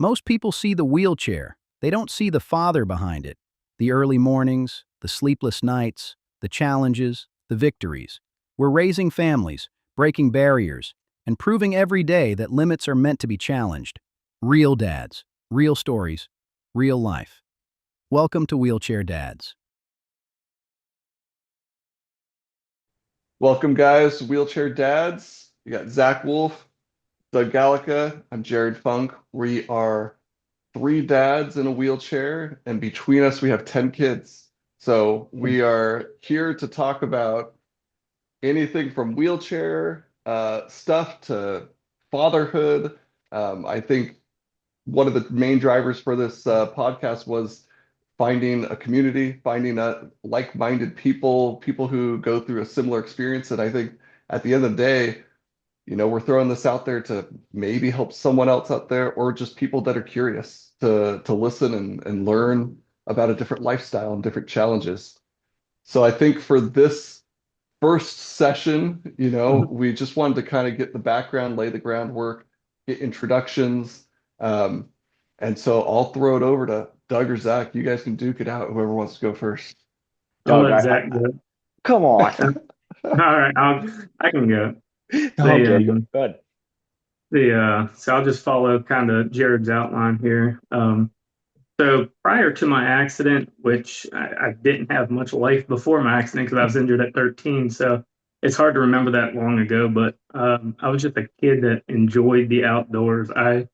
Most people see the wheelchair. They don't see the father behind it. The early mornings, the sleepless nights, the challenges, the victories. We're raising families, breaking barriers, and proving every day that limits are meant to be challenged. Real dads, real stories, real life. Welcome to Wheelchair Dads. Welcome, guys, Wheelchair Dads. You got Zach Wolf, Doug Gallica. I'm Jared Funk. We are three dads in a wheelchair, and between us, we have 10 kids. So we are here to talk about anything from wheelchair stuff to fatherhood. I think one of the main drivers for this podcast was finding a community, finding like-minded people, people who go through a similar experience. And I think at the end of the day, we're throwing this out there to maybe help someone else out there, or just people that are curious to listen and learn about a different lifestyle and different challenges. So I think for this first session, we just wanted to kind of get the background, lay the groundwork, get introductions. Um, and so I'll throw it over to Doug or Zach. You guys can duke it out, whoever wants to go first. I'll Doug, let Zach go. come on. All right, I can go. Okay, The good. so I'll just follow kind of Jared's outline here. So prior to my accident, which I didn't have much life before my accident because I was injured at 13, so it's hard to remember that long ago. But I was just a kid that enjoyed the outdoors. I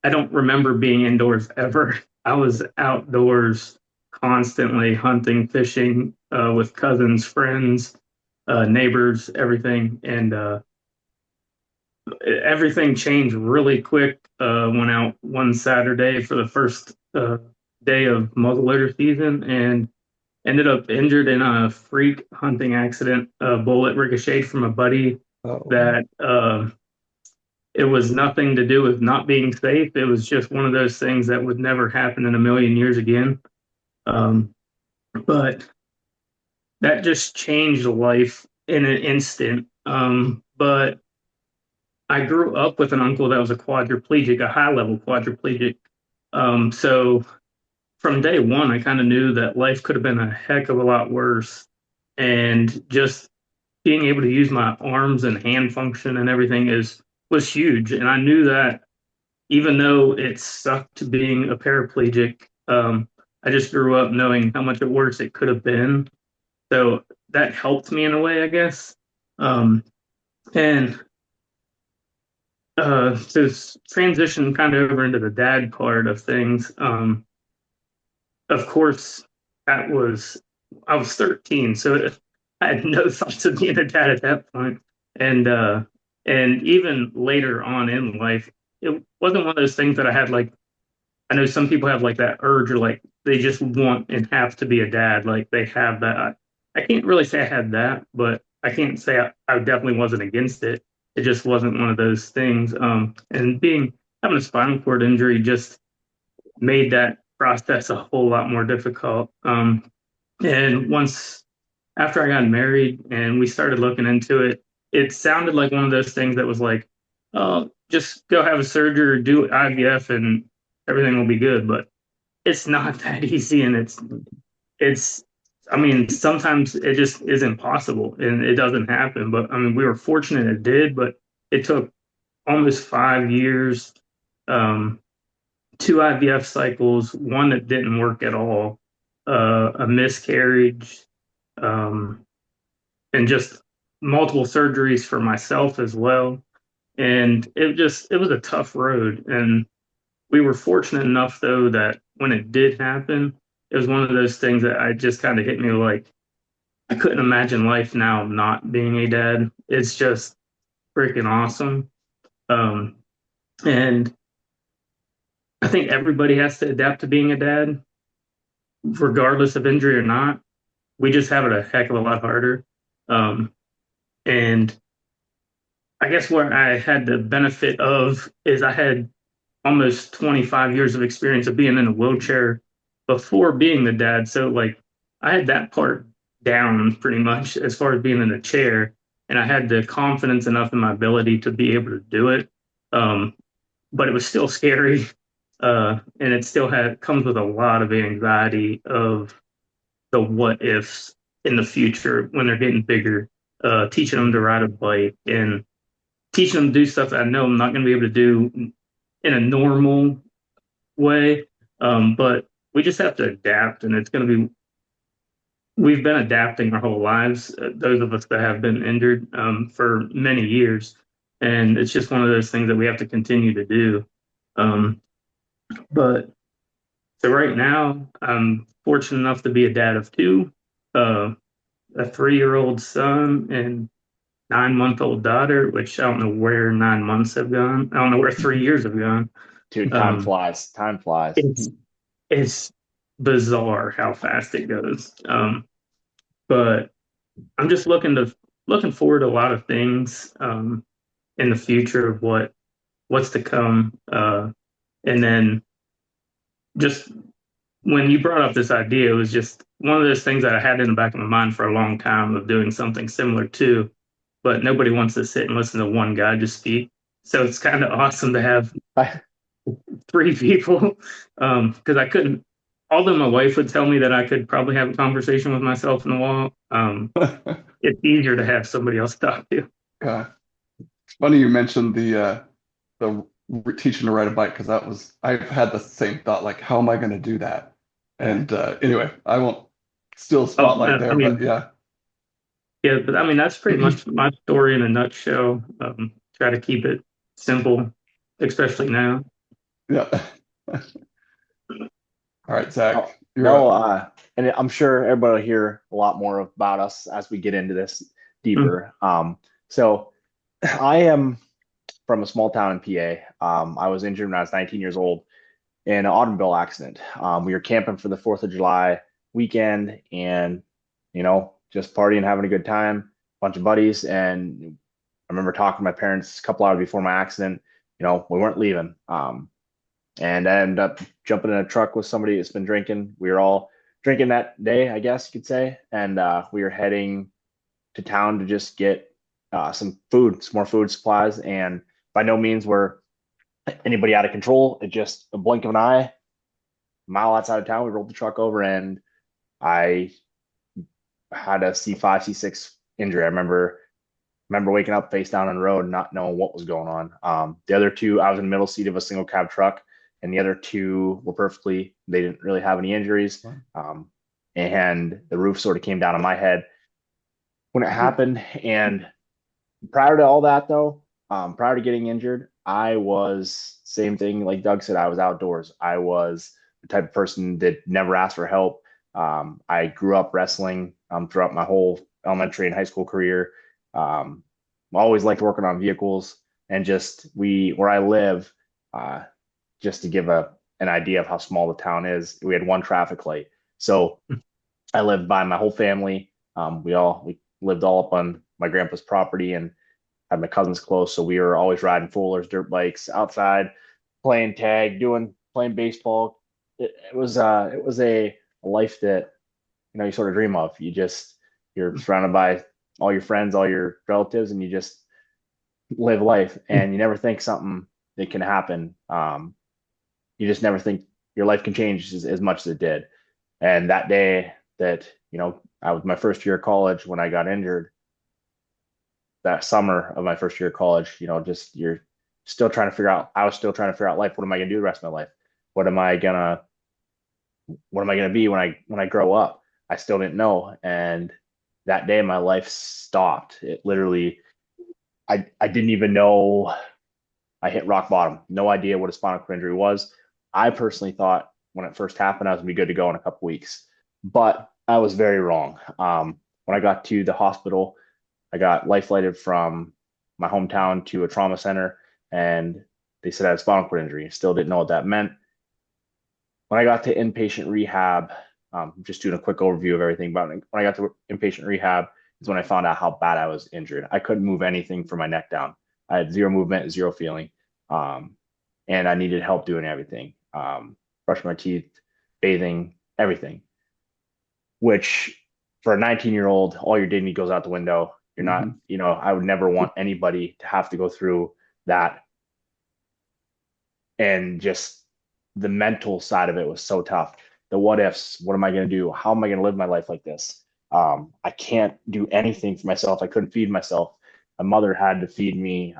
don't remember being indoors ever. I was outdoors constantly hunting, fishing with cousins, friends, neighbors, everything. And everything changed really quick. Went out one Saturday for the first day of muzzleloader season and ended up injured in a freak hunting accident. A bullet ricocheted from a buddy Oh, that it was nothing to do with not being safe. It was just one of those things that would never happen in a million years again. Um, but that just changed life in an instant. But I grew up with an uncle that was a quadriplegic, a high level quadriplegic. So from day one, I kind of knew that life could have been a heck of a lot worse. And just being able to use my arms and hand function and everything is was huge. And I knew that even though it sucked being a paraplegic, I just grew up knowing how much worse it could have been. So that helped me in a way, I guess. And to transition kind of over into the dad part of things, of course, that was I was 13, so I had no thoughts of being a dad at that point. And and even later on in life, it wasn't one of those things that I had like I know some people have like that urge or like they just want and have to be a dad. Like they have that. I can't really say I had that, but I can't say I definitely wasn't against it. It just wasn't one of those things. And having a spinal cord injury just made that process a whole lot more difficult. And once after I got married and we started looking into it, it sounded like one of those things that was like, oh, just go have a surgery or do IVF and everything will be good. But it's not that easy, and it's. I mean, sometimes it just isn't possible, and it doesn't happen. But I mean, we were fortunate it did, but it took almost 5 years, um, two IVF cycles, one that didn't work at all, a miscarriage, um, and just multiple surgeries for myself as well. And it was a tough road. And we were fortunate enough though that when it did happen, it was one of those things that I just kind of hit me like I couldn't imagine life now not being a dad. It's just freaking awesome. Um, and I think everybody has to adapt to being a dad, regardless of injury or not. We just have it a heck of a lot harder. Um, and I guess where I had the benefit of is I had almost 25 years of experience of being in a wheelchair before being the dad. So like I had that part down pretty much as far as being in a chair. And I had the confidence enough in my ability to be able to do it. Um, but it was still scary. And it still comes with a lot of anxiety of the what ifs in the future when they're getting bigger, teaching them to ride a bike and teaching them to do stuff that I know I'm not going to be able to do in a normal way. But we just have to adapt, and it's going to be, we've been adapting our whole lives, those of us that have been injured for many years. And it's just one of those things that we have to continue to do. Um, but so right now, I'm fortunate enough to be a dad of two, uh, a 3-year-old son and 9-month-old daughter, which I don't know where 9 months have gone. I don't know where 3 years have gone. Dude, time Um, flies. Time flies. it's it's bizarre how fast it goes. But I'm just looking forward to a lot of things in the future of what's to come. And then just when you brought up this idea, it was just one of those things that I had in the back of my mind for a long time of doing something similar to, but nobody wants to sit and listen to one guy just speak. So it's kind of awesome to have three people because I couldn't. Although my wife would tell me that I could probably have a conversation with myself in the wall, it's easier to have somebody else talk to. It's funny you mentioned the teaching to ride a bike because I've had the same thought, like how am I going to do that? And anyway, I won't steal Oh, spotlight there, I but mean, yeah. yeah, but I mean that's pretty much my story in a nutshell. Try to keep it simple, especially now. Yeah. All right, No, Zach, you're no, up. and I'm sure everybody will hear a lot more about us as we get into this Mm, deeper. So I am from a small town in PA. I was injured when I was 19 years old in an automobile accident. We were camping for the 4th of July weekend and, just partying, having a good time, bunch of buddies. And I remember talking to my parents a couple hours before my accident. We weren't leaving. And I ended up jumping in a truck with somebody that's been drinking. We were all drinking that day, I guess you could say. And we were heading to town to just get some food, some more food supplies. And by no means were anybody out of control. It just a blink of an eye, a mile outside of town, we rolled the truck over and I had a C5, C6 injury. I remember waking up face down on the road, not knowing what was going on. The other two, I was in the middle seat of a single cab truck, and the other two were perfectly. They didn't really have any injuries, and the roof sort of came down on my head when it happened. And prior to all that, though, prior to getting injured, I was same thing like Doug said. I was outdoors. I was the type of person that never asked for help. I grew up wrestling throughout my whole elementary and high school career. Um, always liked working on vehicles and just where I live, uh, just to give an idea of how small the town is, we had one traffic light. So I lived by my whole family. We lived all up on my grandpa's property and had my cousins close. So we were always riding four-wheelers, dirt bikes outside, playing tag, playing baseball. It was a life that you sort of dream of. You're surrounded by all your friends, all your relatives, and you just live life. And you never think something that can happen. You just never think your life can change as much as it did. And that day that I was my first year of college when I got injured, that summer of my first year of college, just you're still trying to figure out. I was still trying to figure out life. What am I gonna do the rest of my life? What am I gonna what am I gonna be when I grow up? I still didn't know. And that day my life stopped. It literally I didn't even know I hit rock bottom. No idea what a spinal cord injury was. I personally thought when it first happened I was gonna be good to go in a couple weeks, but I was very wrong. When I got to the hospital, I got life flighted from my hometown to a trauma center, and they said I had a spinal cord injury. Still didn't know what that meant. When I got to inpatient rehab, just doing a quick overview of everything. But when I got to inpatient rehab, is when I found out how bad I was injured. I couldn't move anything from my neck down. I had zero movement, zero feeling, and I needed help doing everything, brushing my teeth, bathing, everything. Which for a 19-year-old, all your dignity goes out the window. You're not, I would never want anybody to have to go through that and just the mental side of it was so tough. The what ifs, what am I going to do? How am I going to live my life like this? I can't do anything for myself. I couldn't feed myself. My mother had to feed me.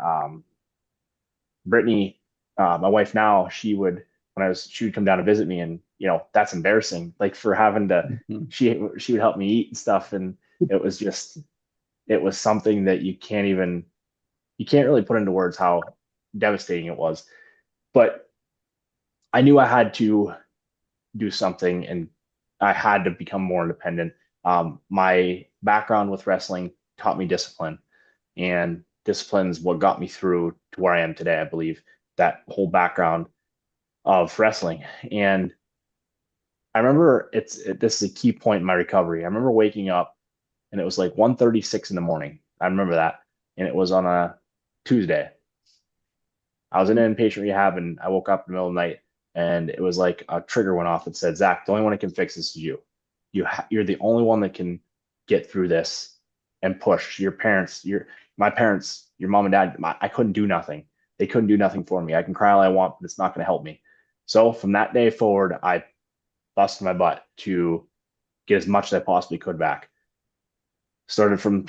Brittany, my wife now, she would come down to visit me, and that's embarrassing. Like for having to, Mhm. she would help me eat and stuff, and it was just it was something that you can't really put into words how devastating it was. But I knew I had to do something, and I had to become more independent. My background with wrestling taught me discipline, and discipline is what got me through to where I am today. I believe that whole background of wrestling. And I remember this is a key point in my recovery. I remember waking up and it was like 1:36 in the morning. I remember that. And it was on a Tuesday. I was in an inpatient rehab and I woke up in the middle of the night and it was like a trigger went off that said, Zach, the only one that can fix this is you. You're the only one that can get through this and push. My parents, your mom and dad, I couldn't do nothing. They couldn't do nothing for me. I can cry all I want, but it's not going to help me. So from that day forward, I busted my butt to get as much as I possibly could back. Started from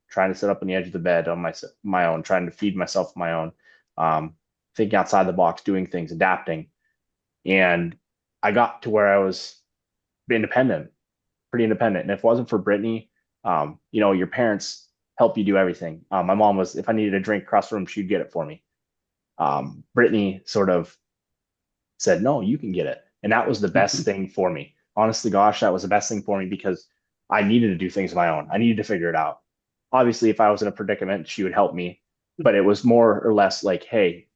trying to sit up on the edge of the bed on my own, trying to feed myself on my own, um, thinking outside the box, doing things, adapting, and I got to where I was independent, pretty independent. And if it wasn't for Brittany, your parents help you do everything. My mom was, if I needed a drink across the room, she'd get it for me. Brittany sort of said, no, you can get it. And that was the best thing for me. Honestly, gosh, that was the best thing for me because I needed to do things on my own. I needed to figure it out. Obviously, if I was in a predicament, she would help me, but it was more or less like, hey,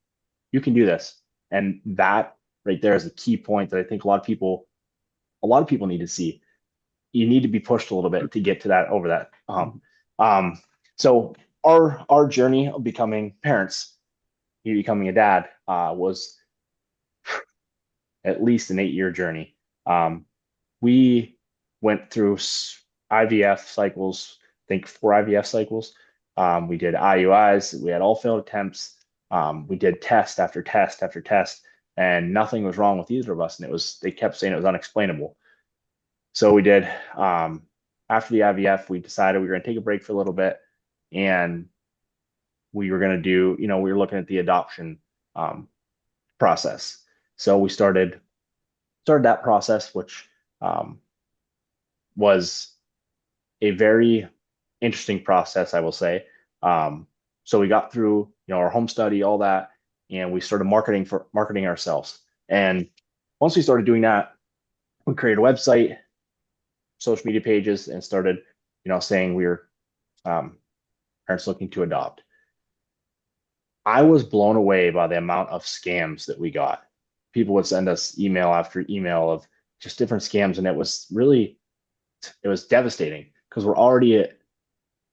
you can do this. And that right there is a key point that I think a lot of people need to see. You need to be pushed a little bit to get to that over that. So our journey of becoming parents, me becoming a dad, was at least an 8-year journey. We went through IVF cycles, I think 4 IVF cycles. We did IUIs. We had all failed attempts. We did test after test after test, and nothing was wrong with either of us. And they kept saying it was unexplainable. So we did. After the IVF, we decided we were going to take a break for a little bit, and we were going to do, we were looking at the adoption process. So we started that process, which um, was a very interesting process, I will say. So we got through, our home study, all that, and we started marketing ourselves. And once we started doing that, we created a website, social media pages, and started, saying we were parents looking to adopt. I was blown away by the amount of scams that we got. People would send us email after email of just different scams, and it was devastating because we're already at,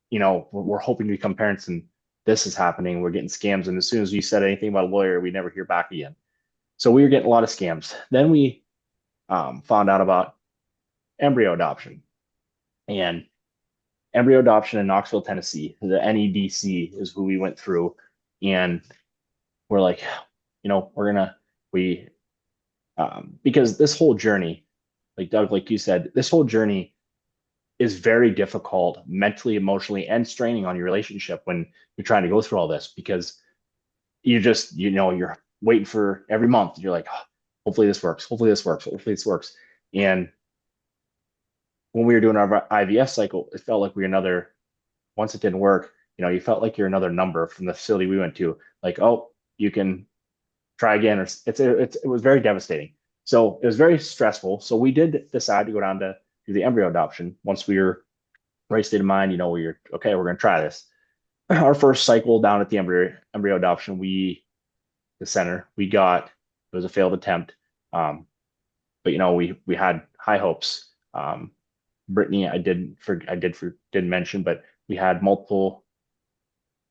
we're hoping to become parents, and this is happening. We're getting scams, and as soon as we said anything about a lawyer, we never hear back again. So we were getting a lot of scams. Then we found out about embryo adoption, and embryo adoption in Knoxville, Tennessee. The NEDC is who we went through, and we're like, we're gonna we because this whole journey, like Doug, like you said, this whole journey is very difficult mentally, emotionally, and straining on your relationship when you're trying to go through all this because you're waiting for every month. You're like, oh, hopefully this works. Hopefully this works. Hopefully this works. And when we were doing our IVF cycle, it felt like once it didn't work, you felt like you're another number from the facility we went to. Like, oh, you can try again. Or it was very devastating. So it was very stressful. So we did decide to go down to do the embryo adoption. Once we were right state of mind, we were okay, we're going to try this. Our first cycle down at the embryo adoption, the center, it was a failed attempt. But we had high hopes. Brittany, didn't mention, but we had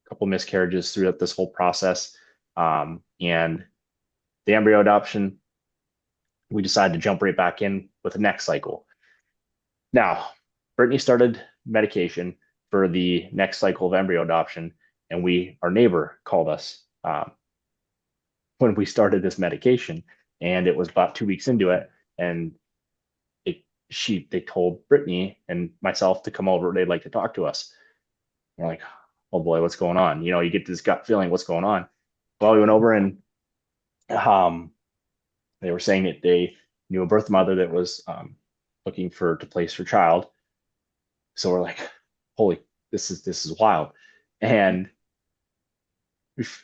couple miscarriages throughout this whole process. And the embryo adoption, we decided to jump right back in with the next cycle. Now, Brittany started medication for the next cycle of embryo adoption, and our neighbor called us when we started this medication, And it was about 2 weeks into it, and they told Brittany and myself to come over. They'd like to talk to us. We're like, oh boy, what's going on? You get this gut feeling, what's going on? Well, we went over, and um, they were saying that they knew a birth mother that was looking to place her child. So we're like, holy, this is wild. And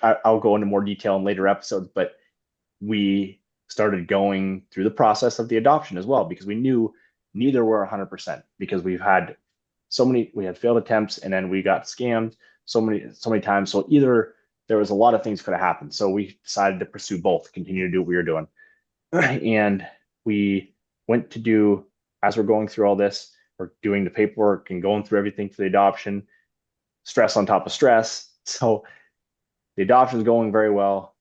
I'll go into more detail in later episodes, but we started going through the process of the adoption as well, because we knew neither were 100%, because we had failed attempts, and then we got scammed so many times. So either there was a lot of things could have happened. So we decided to pursue both, continue to do what we were doing. And we went to do, as we're going through all this, we're doing the paperwork and going through everything for the adoption, stress on top of stress. So the adoption is going very well.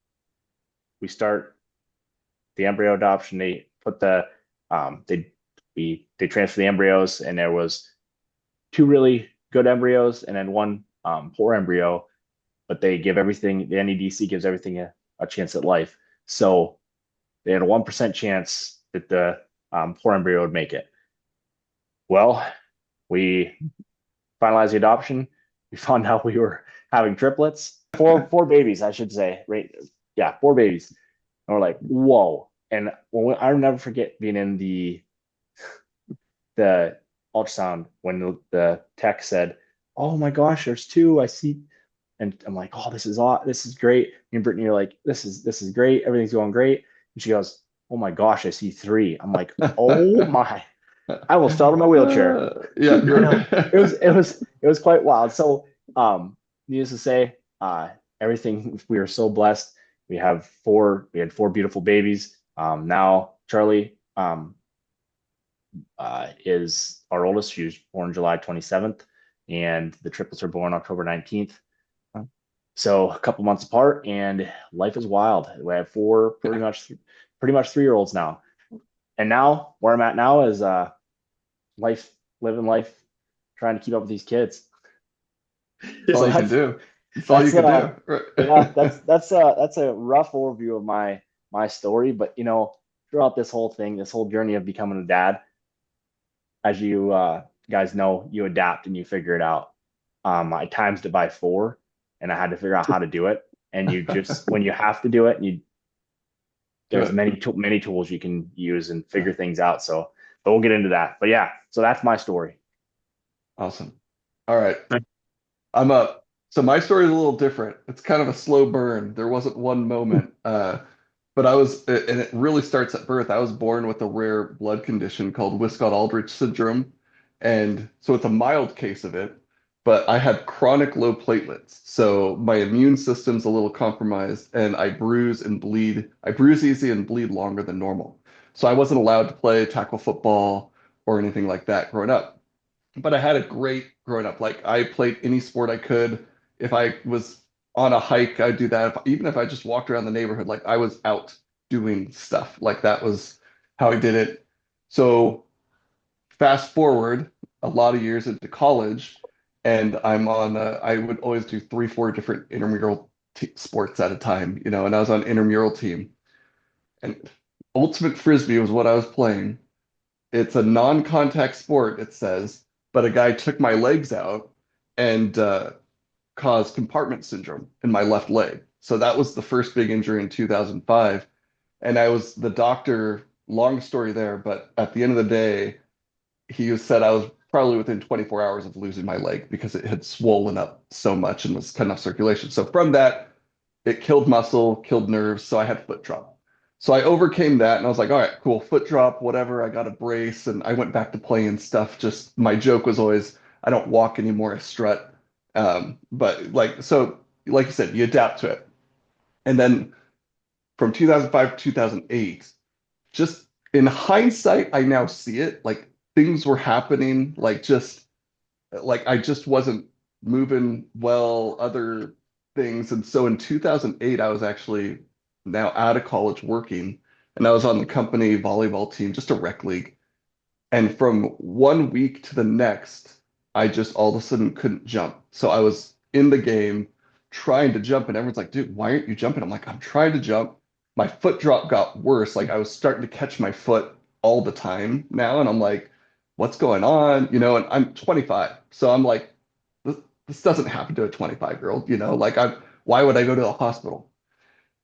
We start the embryo adoption. They put they transfer the embryos, and there was 2 really good embryos and then 1 poor embryo, but they give everything, the NEDC gives everything a chance at life. So they had a 1% chance that the poor embryo would make it. Well, we finalized the adoption. We found out we were having triplets, four babies, I should say. Right? Yeah, 4 babies. And we're like, whoa. And I'll never forget being in the ultrasound when the tech said, "Oh my gosh, there's 2. I see." And I'm like, "Oh, this is great." Me and Brittany are like, "This is great. Everything's going great." And she goes, "Oh my gosh, I see 3." I'm like, "Oh my." I almost fell in my wheelchair. Yeah, I know. It was quite wild. So, needless to say, everything, we are so blessed. We had 4 beautiful babies. Now Charlie is our oldest. She was born July 27th, and the triplets are born October 19th. So a couple months apart, and life is wild. We have 4 pretty much 3-year-olds now. And now where I'm at now is living life, trying to keep up with these kids. That's all So you can do. That's all you can do. Right. yeah, that's a rough overview of my story. But throughout this whole thing, this whole journey of becoming a dad, as you guys know, you adapt and you figure it out. I times it by 4, and I had to figure out how to do it. And you just, when you have to do it, there's many tools you can use and figure things out. So, but we'll get into that. But yeah, so that's my story. Awesome. All right. I'm up. So my story is a little different. It's kind of a slow burn. There wasn't one moment. But and it really starts at birth. I was born with a rare blood condition called Wiskott-Aldrich syndrome. And so it's a mild case of it, but I had chronic low platelets. So my immune system's a little compromised, and I bruise and bleed. I bruise easy and bleed longer than normal. So I wasn't allowed to play tackle football or anything like that growing up. But I had a great growing up. Like I played any sport I could. If I was on a hike, I'd do that. Even if I just walked around the neighborhood, like I was out doing stuff. Like that was how I did it. So fast forward a lot of years into college, and I would always do 3, 4 different intramural sports at a time, and I was on an intramural team. And ultimate frisbee was what I was playing. It's a non-contact sport, it says, but a guy took my legs out and caused compartment syndrome in my left leg. So that was the first big injury in 2005. And I was the doctor, long story there, but at the end of the day, he said I was probably within 24 hours of losing my leg because it had swollen up so much and was cutting off circulation. So from that, it killed muscle, killed nerves. So I had foot drop. So I overcame that and I was like, all right, cool, foot drop, whatever. I got a brace and I went back to playing stuff. Just my joke was always, I don't walk anymore, I strut. But like you said, you adapt to it. And then from 2005 to 2008, just in hindsight, I now see it. Like things were happening, like I just wasn't moving well, other things. And so in 2008, I was actually now out of college working, and I was on the company volleyball team, just a rec league. And from one week to the next, I just all of a sudden couldn't jump. So I was in the game trying to jump, and everyone's like, dude, why aren't you jumping? I'm like, I'm trying to jump. my foot drop got worse. Like I was starting to catch my foot all the time now, and I'm like, what's going on? And I'm 25, so I'm like, this, this doesn't happen to a 25-year-old, like why would I go to the hospital?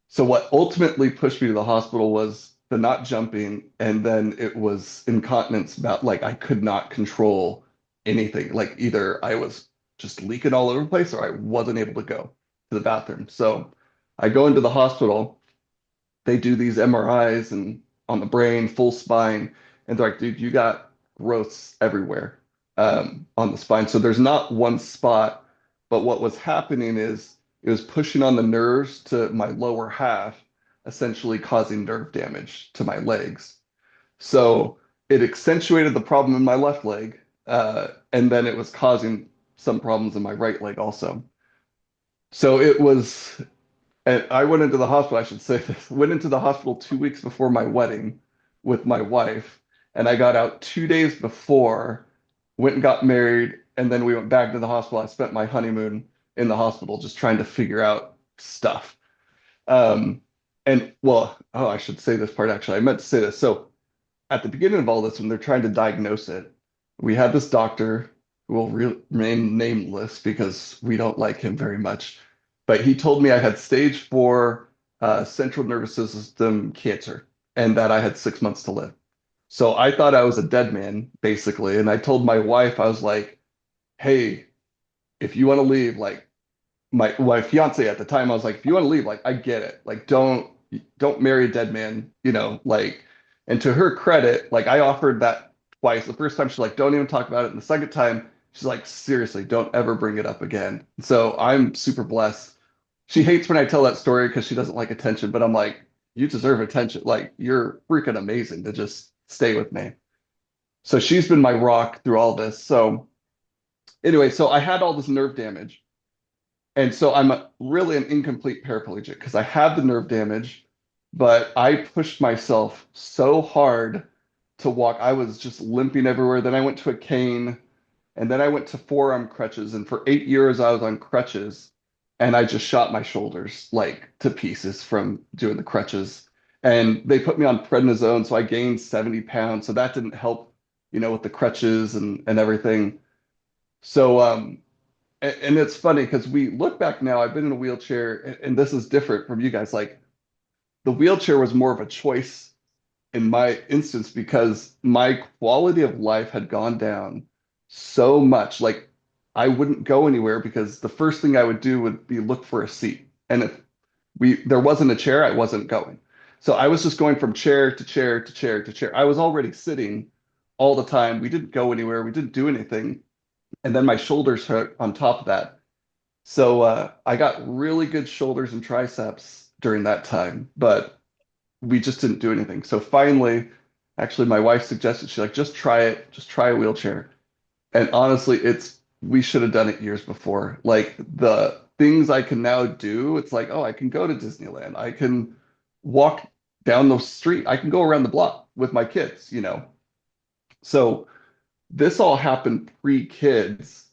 So what ultimately pushed me to the hospital was the not jumping, and then it was incontinence about like I could not control anything. Like either I was just leaking all over the place or I wasn't able to go to the bathroom. So I go into the hospital, they do these MRIs and on the brain, full spine, and they're like, dude, you got growths everywhere on the spine. So there's not one spot, but what was happening is it was pushing on the nerves to my lower half, essentially causing nerve damage to my legs. So it accentuated the problem in my left leg, and then it was causing some problems in my right leg also. So it was and I went into the hospital, I should say this, went into the hospital 2 weeks before my wedding with my wife. And I got out 2 days before, went and got married. And then we went back to the hospital. I spent my honeymoon in the hospital just trying to figure out stuff. Um, and well, oh, I should say this part actually. I meant to say this. So at the beginning of all this, when they're trying to diagnose it, we had this doctor who will remain nameless because we don't like him very much. But he told me I had stage 4 central nervous system cancer and that I had 6 months to live. So I thought I was a dead man, basically. And I told my wife, I was like, hey, if you want to leave, like my fiance at the time, I was like, if you want to leave, like I get it. Like don't marry a dead man, like and to her credit, like I offered that twice. The first time she's like, don't even talk about it. And the second time, she's like, seriously, don't ever bring it up again. So I'm super blessed. She hates when I tell that story because she doesn't like attention, but I'm like, you deserve attention. Like you're freaking amazing to just stay with me. So she's been my rock through all this. So anyway, so I had all this nerve damage. And so really an incomplete paraplegic because I had the nerve damage, but I pushed myself so hard to walk. I was just limping everywhere. Then I went to a cane, and then I went to forearm crutches. And for 8 years, I was on crutches, and I just shot my shoulders like to pieces from doing the crutches. And they put me on prednisone, so I gained 70 pounds. So that didn't help, with the crutches and everything. So and it's funny because we look back now, I've been in a wheelchair, and this is different from you guys. Like the wheelchair was more of a choice in my instance because my quality of life had gone down so much. Like I wouldn't go anywhere because the first thing I would do would be look for a seat. And if there wasn't a chair, I wasn't going. So I was just going from chair to chair to chair to chair. I was already sitting all the time. We didn't go anywhere. We didn't do anything. And then my shoulders hurt on top of that. So I got really good shoulders and triceps during that time, but we just didn't do anything. So finally, actually, my wife suggested she's like, just try it, just try a wheelchair. And honestly, we should have done it years before. Like the things I can now do, it's like, oh, I can go to Disneyland, I can walk down the street, I can go around the block with my kids. So this all happened pre-kids,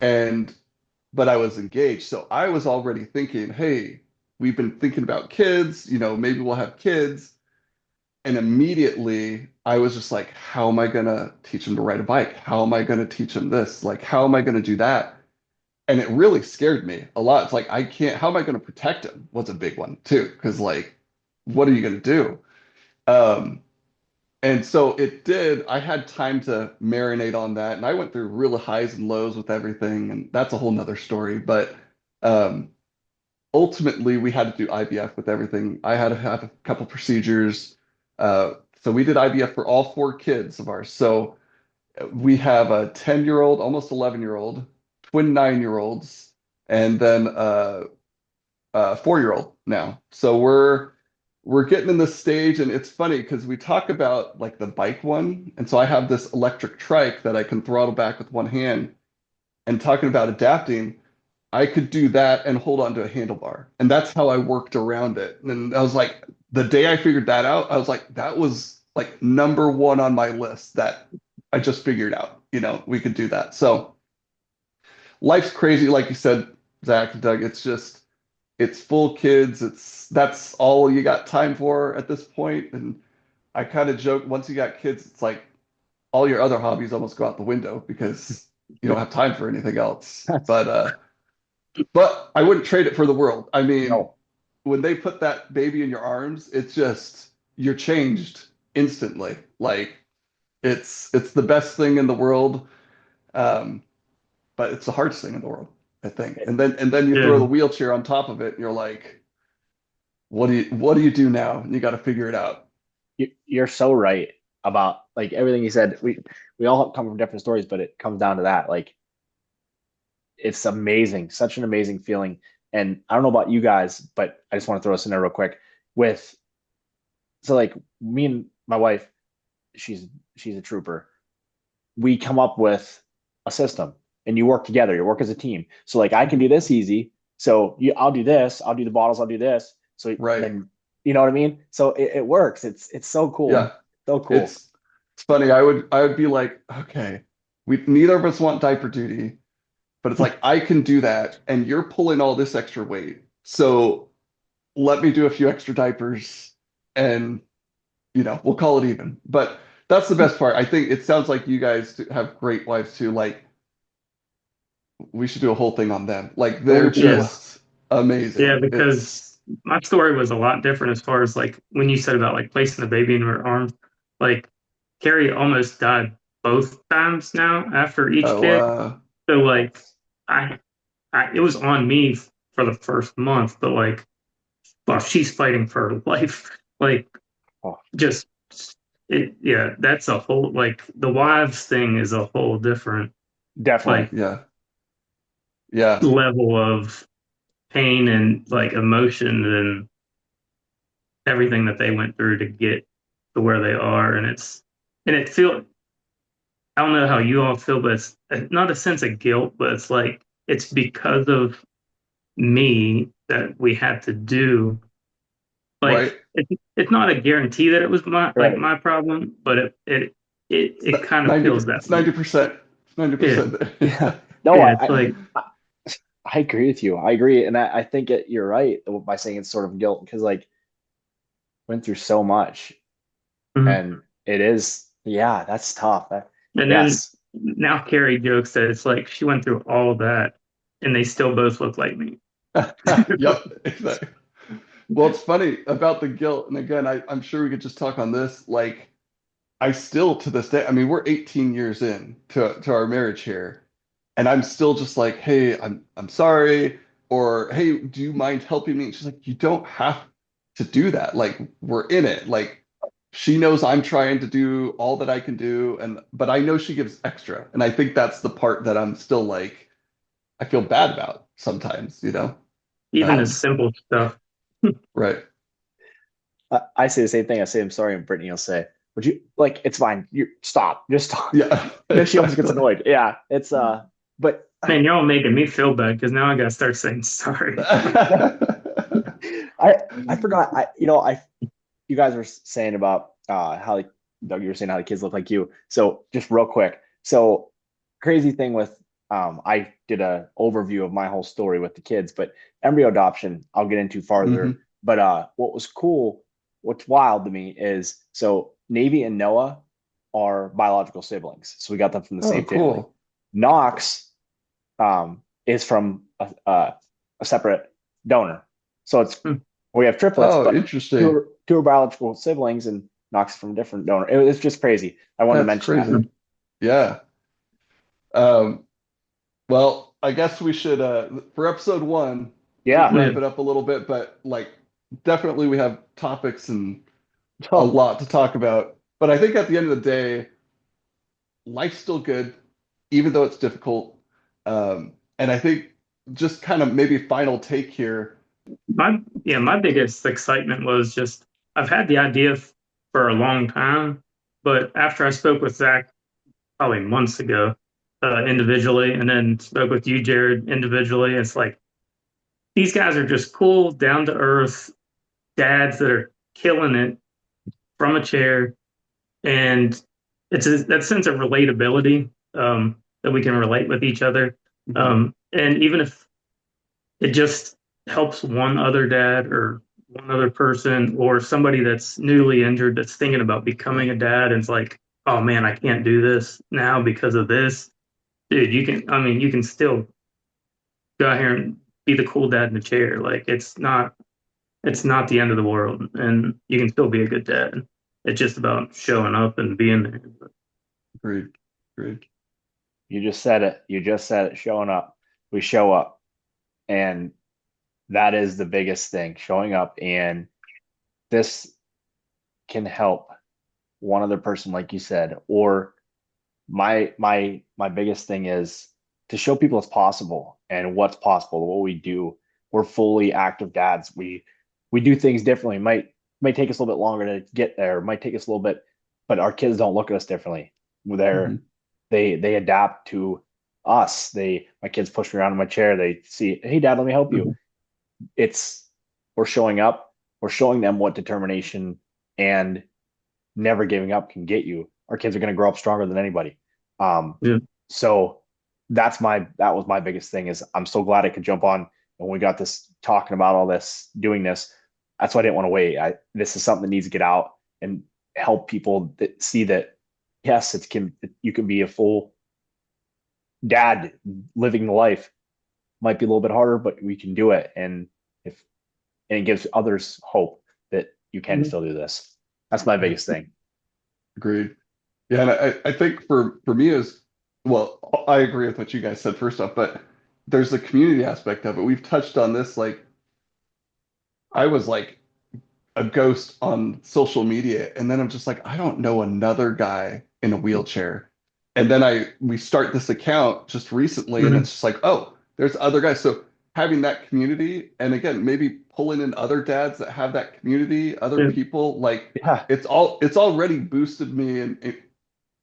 and but I was engaged. So I was already thinking, hey, we've been thinking about kids, maybe we'll have kids. And immediately I was just like, how am I going to teach him to ride a bike? How am I going to teach him this? Like, how am I going to do that? And it really scared me a lot. It's like, how am I going to protect him? Was a big one too. Cause like, what are you going to do? Um, and so it did. I had time to marinate on that, and I went through real highs and lows with everything, and that's a whole nother story. But um, ultimately, we had to do IVF with everything. I had to have a couple procedures. So we did IVF for all 4 kids of ours. So we have a 10-year-old, almost 11-year-old, twin 9-year-olds, and then 4-year-old now. So we're getting in this stage, and it's funny because we talk about like the bike one, and so I have this electric trike that I can throttle back with one hand. And talking about adapting, I could do that and hold on to a handlebar, and that's how I worked around it. And I was like, the day I figured that out, I was like, that was like number one on my list that I just figured out. We could do that. So life's crazy, like you said, Zach and Doug. It's just it's full kids. That's all you got time for at this point. And I kind of joke once you got kids, it's like all your other hobbies almost go out the window because you don't have time for anything else. That's But I wouldn't trade it for the world. I mean, no, when they put that baby in your arms, it's just you're changed instantly. Like it's the best thing in the world, um, but it's the hardest thing in the world, I think. And then you throw Yeah. the wheelchair on top of it, and you're like, what do you do now? And you got to figure it out. you're so right about like everything you said. We all come from different stories, but it comes down to that. Like it's amazing, such an amazing feeling. And I don't know about you guys, but I just want to throw this in there real quick. With so like me and my wife, she's she's a trooper. We come up with a system and you work together, you work as a team. So like I can do this easy. So I'll do this, I'll do the bottles, I'll do this. So Right. then you know what I mean? So it works. It's so cool. Yeah. So cool. It's funny. I would be like, okay, we neither of us want diaper duty, but it's like I can do that, and you're pulling all this extra weight. So let me do a few extra diapers, and we'll call it even. But that's the best part. I think it sounds like you guys have great wives too. Like we should do a whole thing on them. Like they're Ooh, just amazing. Yeah, because It's my story was a lot different as far as like when you said about like placing the baby in her arms. Like Carrie almost died both times now after each oh kid. So like that's I, it was on me for the first month, but like well, she's fighting for her life. Like oh, just it yeah, that's a whole like the wives thing is a whole different definitely. like yeah. Yeah. level of pain and like emotion and everything that they went through to get to where they are. And it feel I don't know how you all feel, but it's not a sense of guilt, but it's like it's because of me that we had to do Right. like it's not a guarantee that it was Right. my problem, but it It's kind of 90, feels that it's way. 90%. It's Yeah, 90%. Yeah. No, yeah. It's like I agree with you. I agree. And I think you're right by saying it's sort of guilt because like went through so much mhm. and it is, yeah, that's tough. And then Yes. now Carrie jokes that it's like she went through all of that and they still both look like me. Yep, exactly. Well, it's funny about the guilt, and again, I'm sure we could just talk on this. Like, I still to this day, I mean, we're 18 years in to our marriage here, and I'm still just like, hey, I'm sorry, or hey, do you mind helping me? And she's like, you don't have to do that. Like, we're in it. Like, she knows I'm trying to do all that I can do, and but I know she gives extra, and I think that's the part that I'm still like, I feel bad about sometimes. Even the Um, simple stuff. right. I say the same thing. I say I'm sorry, and Brittany will say, "Would you like? It's fine. You stop. Just stop." Yeah, And then she almost gets exactly. annoyed. Yeah, it's but Man, y'all making me feel bad because now I gotta start saying sorry. I forgot. You guys were saying about how like Doug, you were saying how the kids look like you. So just real quick. So crazy thing with I did a overview of my whole story with the kids, but embryo adoption I'll get into farther. hmm But what was cool, what's wild to me is so Navy and Noah are biological siblings. So we got them from the Oh, same family. cool. Knox is from a separate donor. So Hmm. we have triplets, Oh, but interesting. two are biological siblings, and Knox is from a different donor. It's just crazy. I wanted to That's mention that. crazy. Yeah. Um, well, I guess we should for episode one, we can Yeah. Yeah. wrap it up a little bit, but like definitely we have topics and a Oh, lot to talk about. But I think at the end of the day, life's still good, even though it's difficult. And I think just kind of maybe final take here. My biggest excitement was just I've had the idea for a long time, but after I spoke with Zach probably months ago, individually, and then spoke with you, Jared, individually, it's like these guys are just cool, down to earth dads that are killing it from a chair, and that sense of relatability that we can relate with each other. Mhm. And even if it just helps one other dad or one other person or somebody that's newly injured that's thinking about becoming a dad and it's like, oh man, I can't do this now because of this. Dude, you can still go out here and be the cool dad in the chair. Like it's not the end of the world and you can still be a good dad. It's just about showing up and being there. Agreed. Agreed. You just said it. You just said it. Showing up. We show up. And that is the biggest thing, showing up. And this can help one other person, like you said. Or my biggest thing is to show people it's possible and what's possible, what we do. We're fully active dads. We do things differently. Might take us a little bit longer to get there. Might take us a little bit, but our kids don't look at us differently. Mhm. They adapt to us. My kids push me around in my chair. They see, hey dad, let me help you. Mhm. It's We're showing up, we're showing them what determination and never giving up can get you. Our kids are going to grow up stronger than anybody. Yeah. So that was my biggest thing is I'm so glad I could jump on when we got this talking about all this, doing this. That's why I didn't want to wait. This is something that needs to get out and help people that see that yes, you can be a full dad living the life. Might be a little bit harder, but we can do it. If and it gives others hope that you can Mhm. still do this. That's my biggest thing. Agreed. Yeah, and I think for me is well, I agree with what you guys said first off, but there's the community aspect of it. We've touched on this. Like I was like a ghost on social media, and then I'm just like, I don't know another guy in a wheelchair. And then we start this account just recently, and Mhm. it's just like, oh, there's other guys. So having that community, and again, maybe pulling in other dads that have that community, other Yeah. people, like Yeah. it's already boosted me and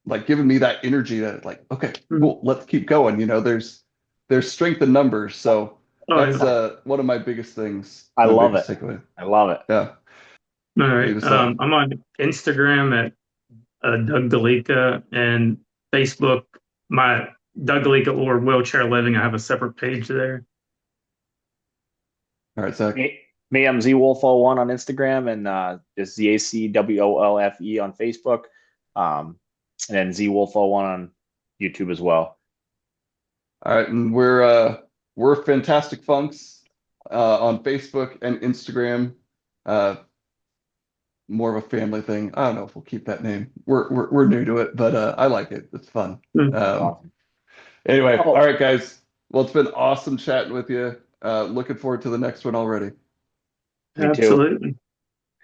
like giving me that energy that like, okay, Mhm. cool, let's keep going. There's strength in numbers. So Oh, that's yeah. one of my biggest things, I my love biggest it. takeaway. I love it. Yeah. All right. Leave us off. I'm on Instagram at Doug Galika and Facebook, my Doug Galika or Wheelchair Living. I have a separate page there. All right, Zach. I'm ZWolf01 on Instagram and just ZACWOLFE on Facebook. And then ZWolf01 on YouTube as well. All right, and we're Fantastic Funks on Facebook and Instagram. Uh, more of a family thing. I don't know if we'll keep that name. We're new to it, but I like it. It's fun. Mm. That's Um, awesome. anyway, all Oh, right, guys. Well, it's been awesome chatting with you. Looking forward to the next one already. me too. Absolutely.